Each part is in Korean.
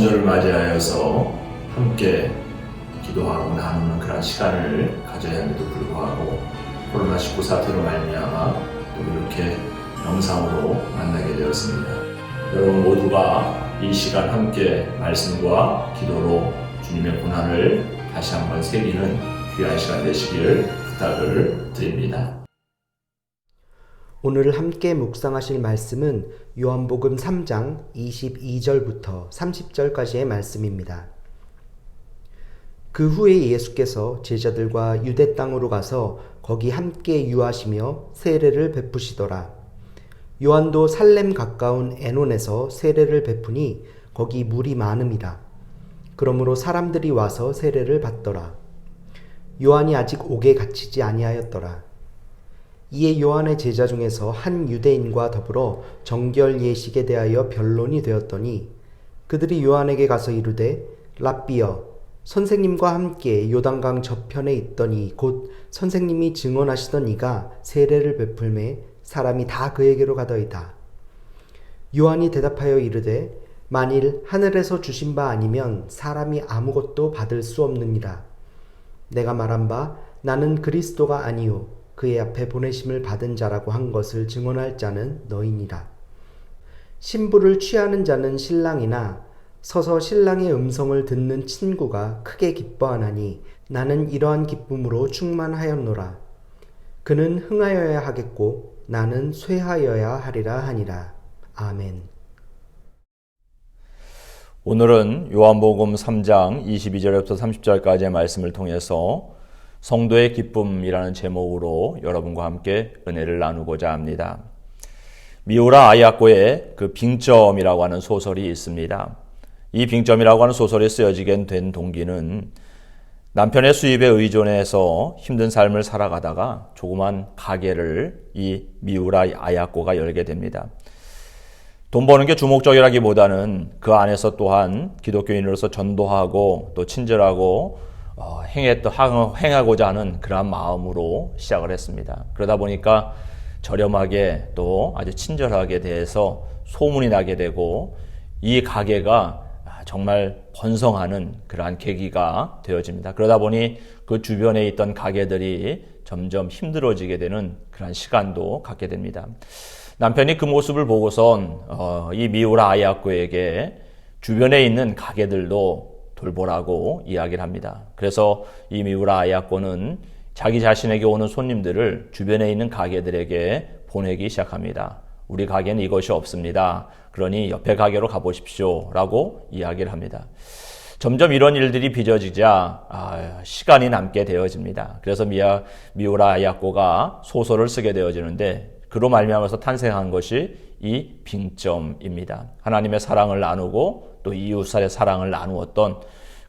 성전을 맞이하여서 함께 기도하고 나누는 그런 시간을 가져야 함에도 불구하고 코로나19 사태로 말미암아 또 이렇게 영상으로 만나게 되었습니다. 여러분 모두가 이 시간 함께 말씀과 기도로 주님의 고난을 다시 한번 새기는 귀한 시간 되시길 부탁을 드립니다. 오늘 함께 묵상하실 말씀은 요한복음 3장 22절부터 30절까지의 말씀입니다. 그 후에 예수께서 제자들과 유대 땅으로 가서 거기 함께 유하시며 세례를 베푸시더라. 요한도 살렘 가까운 에논에서 세례를 베푸니 거기 물이 많음이라. 그러므로 사람들이 와서 세례를 받더라. 요한이 아직 옥에 갇히지 아니하였더라. 이에 요한의 제자 중에서 한 유대인과 더불어 정결 예식에 대하여 변론이 되었더니 그들이 요한에게 가서 이르되 랍비여 선생님과 함께 요단강 저편에 있더니 곧 선생님이 증언하시던 이가 세례를 베풀매 사람이 다 그에게로 가더이다. 요한이 대답하여 이르되 만일 하늘에서 주신 바 아니면 사람이 아무것도 받을 수 없느니라. 내가 말한 바 나는 그리스도가 아니요 그의 앞에 보내심을 받은 자라고 한 것을 증언할 자는 너희니라. 신부를 취하는 자는 신랑이나 서서 신랑의 음성을 듣는 친구가 크게 기뻐하나니 나는 이러한 기쁨으로 충만하였노라. 그는 흥하여야 하겠고 나는 쇠하여야 하리라 하니라. 아멘. 오늘은 요한복음 3장 22절부터 30절까지의 말씀을 통해서 성도의 기쁨이라는 제목으로 여러분과 함께 은혜를 나누고자 합니다. 미우라 아야코의 그 빙점이라고 하는 소설이 있습니다. 이 빙점이라고 하는 소설이 쓰여지게 된 동기는 남편의 수입에 의존해서 힘든 삶을 살아가다가 조그만 가게를 이 미우라 아야코가 열게 됩니다. 돈 버는 게 주목적이라기보다는 그 안에서 또한 기독교인으로서 전도하고 또 친절하고 행하고자 하는 그러한 마음으로 시작을 했습니다. 그러다 보니까 저렴하게 또 아주 친절하게 대해서 소문이 나게 되고 이 가게가 정말 번성하는 그러한 계기가 되어집니다. 그러다 보니 그 주변에 있던 가게들이 점점 힘들어지게 되는 그러한 시간도 갖게 됩니다. 남편이 그 모습을 보고선 이 미우라 아야코에게 주변에 있는 가게들도 돌보라고 이야기를 합니다. 그래서 이 미우라 아야코는 자기 자신에게 오는 손님들을 주변에 있는 가게들에게 보내기 시작합니다. 우리 가게는 이것이 없습니다. 그러니 옆에 가게로 가보십시오 라고 이야기를 합니다. 점점 이런 일들이 빚어지자 시간이 남게 되어집니다. 그래서 미우라 아야코가 소설을 쓰게 되어지는데 그로 말미암아서 탄생한 것이 이 빙점입니다. 하나님의 사랑을 나누고 또 이웃의 사랑을 나누었던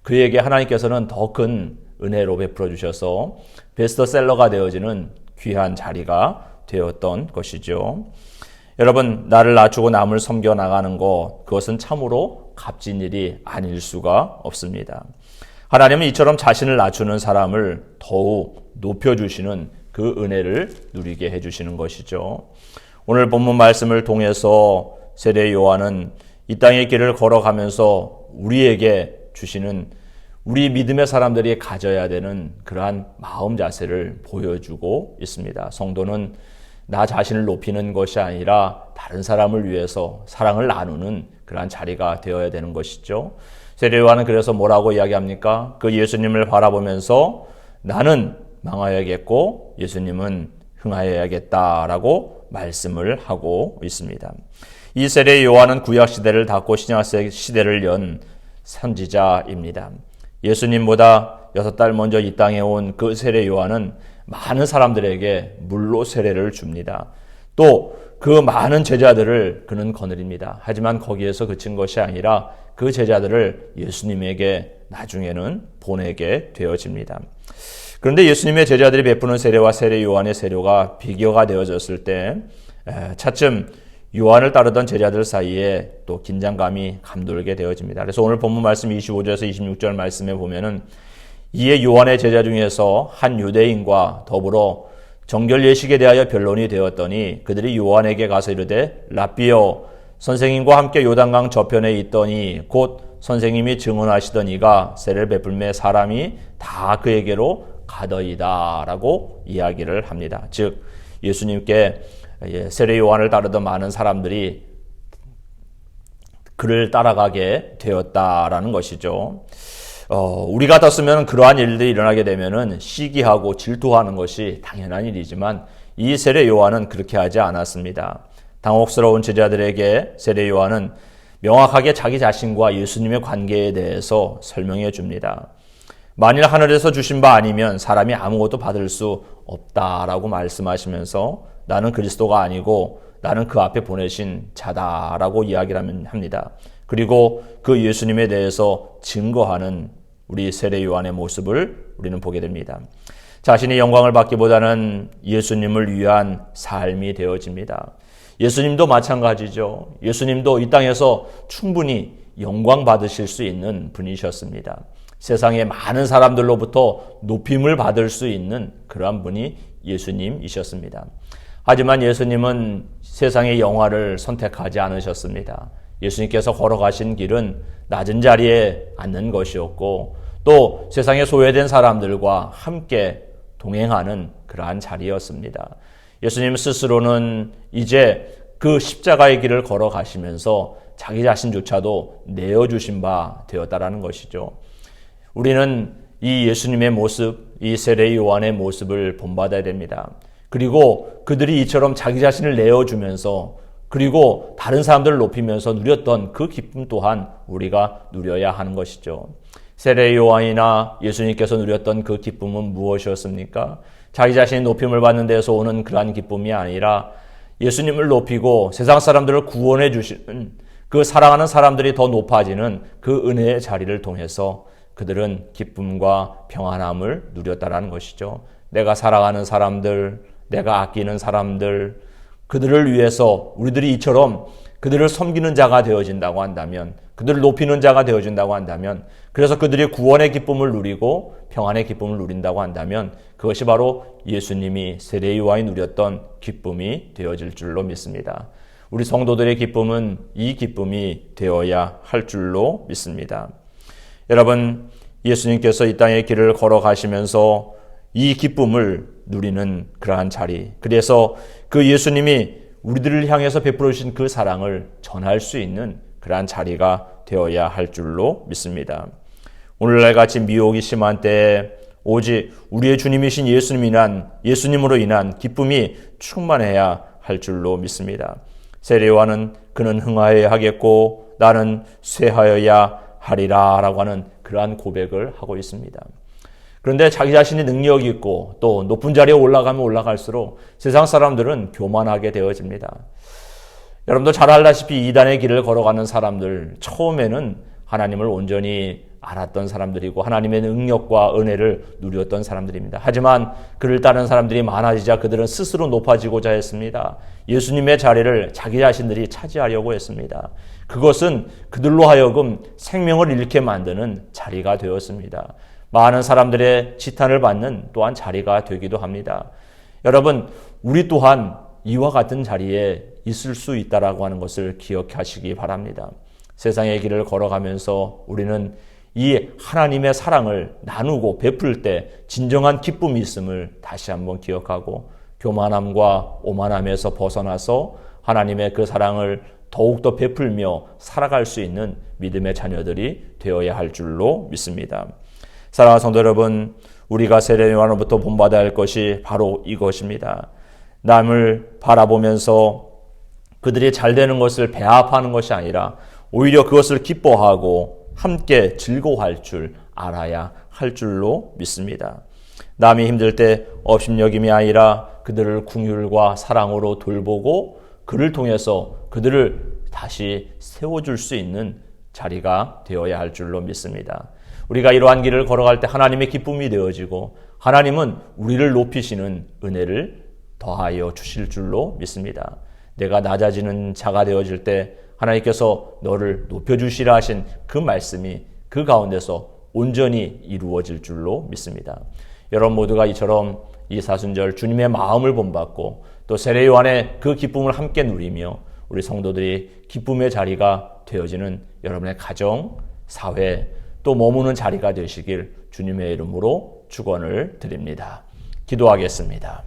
그에게 하나님께서는 더 큰 은혜로 베풀어 주셔서 베스트셀러가 되어지는 귀한 자리가 되었던 것이죠. 여러분, 나를 낮추고 남을 섬겨 나가는 것, 그것은 참으로 값진 일이 아닐 수가 없습니다. 하나님은 이처럼 자신을 낮추는 사람을 더욱 높여주시는 그 은혜를 누리게 해주시는 것이죠. 오늘 본문 말씀을 통해서 세례 요한은 이 땅의 길을 걸어가면서 우리에게 주시는 우리 믿음의 사람들이 가져야 되는 그러한 마음 자세를 보여주고 있습니다. 성도는 나 자신을 높이는 것이 아니라 다른 사람을 위해서 사랑을 나누는 그러한 자리가 되어야 되는 것이죠. 세례 요한은 그래서 뭐라고 이야기합니까? 그 예수님을 바라보면서 나는 망하여야겠고 예수님은 흥하여야겠다라고 말씀을 하고 있습니다. 이 세례 요한은 구약 시대를 닫고 신약 시대를 연 선지자입니다. 예수님보다 6달 먼저 이 땅에 온 그 세례 요한은 많은 사람들에게 물로 세례를 줍니다. 또 그 많은 제자들을 그는 거느립니다. 하지만 거기에서 그친 것이 아니라 그 제자들을 예수님에게 나중에는 보내게 되어집니다. 그런데 예수님의 제자들이 베푸는 세례와 세례 요한의 세례가 비교가 되어졌을 때 차츰 요한을 따르던 제자들 사이에 또 긴장감이 감돌게 되어집니다. 그래서 오늘 본문 말씀 25절에서 26절 말씀에 보면은 이에 요한의 제자 중에서 한 유대인과 더불어 정결 예식에 대하여 변론이 되었더니 그들이 요한에게 가서 이르되 랍비여 선생님과 함께 요단강 저편에 있더니 곧 선생님이 증언하시던 이가 세례를 베풀매 사람이 다 그에게로 가더이다 라고 이야기를 합니다. 즉 예수님께 세례 요한을 따르던 많은 사람들이 그를 따라가게 되었다라는 것이죠. 우리 같았으면 그러한 일들이 일어나게 되면은 시기하고 질투하는 것이 당연한 일이지만 이 세례 요한은 그렇게 하지 않았습니다. 당혹스러운 제자들에게 세례 요한은 명확하게 자기 자신과 예수님의 관계에 대해서 설명해 줍니다. 만일 하늘에서 주신 바 아니면 사람이 아무것도 받을 수 없다라고 말씀하시면서 나는 그리스도가 아니고 나는 그 앞에 보내신 자다라고 이야기를 합니다. 그리고 그 예수님에 대해서 증거하는 우리 세례 요한의 모습을 우리는 보게 됩니다. 자신이 영광을 받기보다는 예수님을 위한 삶이 되어집니다. 예수님도 마찬가지죠. 예수님도 이 땅에서 충분히 영광 받으실 수 있는 분이셨습니다. 세상의 많은 사람들로부터 높임을 받을 수 있는 그러한 분이 예수님이셨습니다. 하지만 예수님은 세상의 영화를 선택하지 않으셨습니다. 예수님께서 걸어가신 길은 낮은 자리에 앉는 것이었고 또 세상에 소외된 사람들과 함께 동행하는 그러한 자리였습니다. 예수님 스스로는 이제 그 십자가의 길을 걸어가시면서 자기 자신조차도 내어주신 바 되었다라는 것이죠. 우리는 이 예수님의 모습, 이 세례 요한의 모습을 본받아야 됩니다. 그리고 그들이 이처럼 자기 자신을 내어주면서 그리고 다른 사람들을 높이면서 누렸던 그 기쁨 또한 우리가 누려야 하는 것이죠. 세례 요한이나 예수님께서 누렸던 그 기쁨은 무엇이었습니까? 자기 자신이 높임을 받는 데서 오는 그러한 기쁨이 아니라 예수님을 높이고 세상 사람들을 구원해 주시는 그 사랑하는 사람들이 더 높아지는 그 은혜의 자리를 통해서 그들은 기쁨과 평안함을 누렸다라는 것이죠. 내가 사랑하는 사람들, 내가 아끼는 사람들, 그들을 위해서 우리들이 이처럼 그들을 섬기는 자가 되어진다고 한다면, 그들을 높이는 자가 되어진다고 한다면, 그래서 그들이 구원의 기쁨을 누리고 평안의 기쁨을 누린다고 한다면 그것이 바로 예수님이 세례 요한이 누렸던 기쁨이 되어질 줄로 믿습니다. 우리 성도들의 기쁨은 이 기쁨이 되어야 할 줄로 믿습니다. 여러분, 예수님께서 이 땅의 길을 걸어가시면서 이 기쁨을 누리는 그러한 자리, 그래서 그 예수님이 우리들을 향해서 베풀어 주신 그 사랑을 전할 수 있는 그러한 자리가 되어야 할 줄로 믿습니다. 오늘날 같이 미혹이 심한 때에 오직 우리의 주님이신 예수님으로 인한 기쁨이 충만해야 할 줄로 믿습니다. 세례 요한은 그는 흥하여야 하겠고 나는 쇠하여야 하리라 라고 하는 그러한 고백을 하고 있습니다. 그런데 자기 자신이 능력이 있고 또 높은 자리에 올라가면 올라갈수록 세상 사람들은 교만하게 되어집니다. 여러분도 잘 알다시피 이단의 길을 걸어가는 사람들, 처음에는 하나님을 온전히 알았던 사람들이고 하나님의 능력과 은혜를 누렸던 사람들입니다. 하지만 그를 따르는 사람들이 많아지자 그들은 스스로 높아지고자 했습니다. 예수님의 자리를 자기 자신들이 차지하려고 했습니다. 그것은 그들로 하여금 생명을 잃게 만드는 자리가 되었습니다. 많은 사람들의 지탄을 받는 또한 자리가 되기도 합니다. 여러분, 우리 또한 이와 같은 자리에 있을 수 있다라고 하는 것을 기억하시기 바랍니다. 세상의 길을 걸어가면서 우리는 이 하나님의 사랑을 나누고 베풀 때 진정한 기쁨이 있음을 다시 한번 기억하고 교만함과 오만함에서 벗어나서 하나님의 그 사랑을 더욱더 베풀며 살아갈 수 있는 믿음의 자녀들이 되어야 할 줄로 믿습니다. 사랑하는 성도 여러분, 우리가 세례 요한으로부터 본받아야 할 것이 바로 이것입니다. 남을 바라보면서 그들이 잘 되는 것을 배합하는 것이 아니라 오히려 그것을 기뻐하고 함께 즐거워할 줄 알아야 할 줄로 믿습니다. 남이 힘들 때 업신여김이 아니라 그들을 긍휼과 사랑으로 돌보고 그를 통해서 그들을 다시 세워줄 수 있는 자리가 되어야 할 줄로 믿습니다. 우리가 이러한 길을 걸어갈 때 하나님의 기쁨이 되어지고 하나님은 우리를 높이시는 은혜를 더하여 주실 줄로 믿습니다. 내가 낮아지는 자가 되어질 때 하나님께서 너를 높여주시라 하신 그 말씀이 그 가운데서 온전히 이루어질 줄로 믿습니다. 여러분 모두가 이처럼 이 사순절 주님의 마음을 본받고 또 세례 요한의 그 기쁨을 함께 누리며 우리 성도들이 기쁨의 자리가 되어지는 여러분의 가정, 사회, 또 머무는 자리가 되시길 주님의 이름으로 축원을 드립니다. 기도하겠습니다.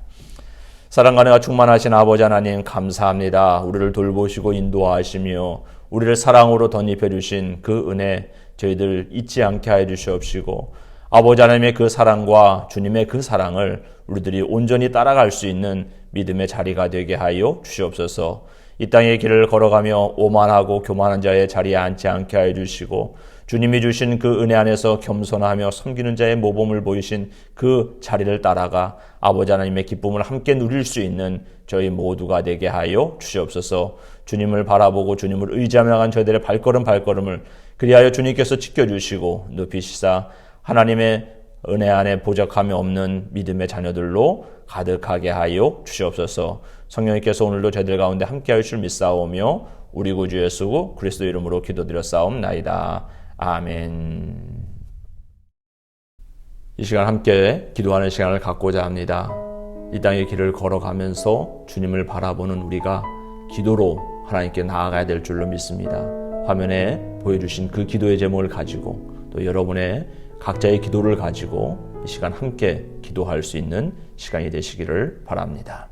사랑과 은혜가 충만하신 아버지 하나님 감사합니다. 우리를 돌보시고 인도하시며 우리를 사랑으로 덧입혀 주신 그 은혜 저희들 잊지 않게 하여 주시옵시고 아버지 하나님의 그 사랑과 주님의 그 사랑을 우리들이 온전히 따라갈 수 있는 믿음의 자리가 되게 하여 주시옵소서. 이 땅의 길을 걸어가며 오만하고 교만한 자의 자리에 앉지 않게 하여 주시고 주님이 주신 그 은혜 안에서 겸손하며 섬기는 자의 모범을 보이신 그 자리를 따라가 아버지 하나님의 기쁨을 함께 누릴 수 있는 저희 모두가 되게 하여 주시옵소서. 주님을 바라보고 주님을 의지하며 나간 저희들의 발걸음을 그리하여 주님께서 지켜주시고 높이시사 하나님의 은혜 안에 보적함이 없는 믿음의 자녀들로 가득하게 하여 주시옵소서. 성령님께서 오늘도 저희들 가운데 함께하여 주실 믿사오며 우리 구주 예수 그리스도 이름으로 기도드렸사옵나이다. 아멘. 이 시간 함께 기도하는 시간을 갖고자 합니다. 이 땅의 길을 걸어가면서 주님을 바라보는 우리가 기도로 하나님께 나아가야 될 줄로 믿습니다. 화면에 보여주신 그 기도의 제목을 가지고 또 여러분의 각자의 기도를 가지고 이 시간 함께 기도할 수 있는 시간이 되시기를 바랍니다.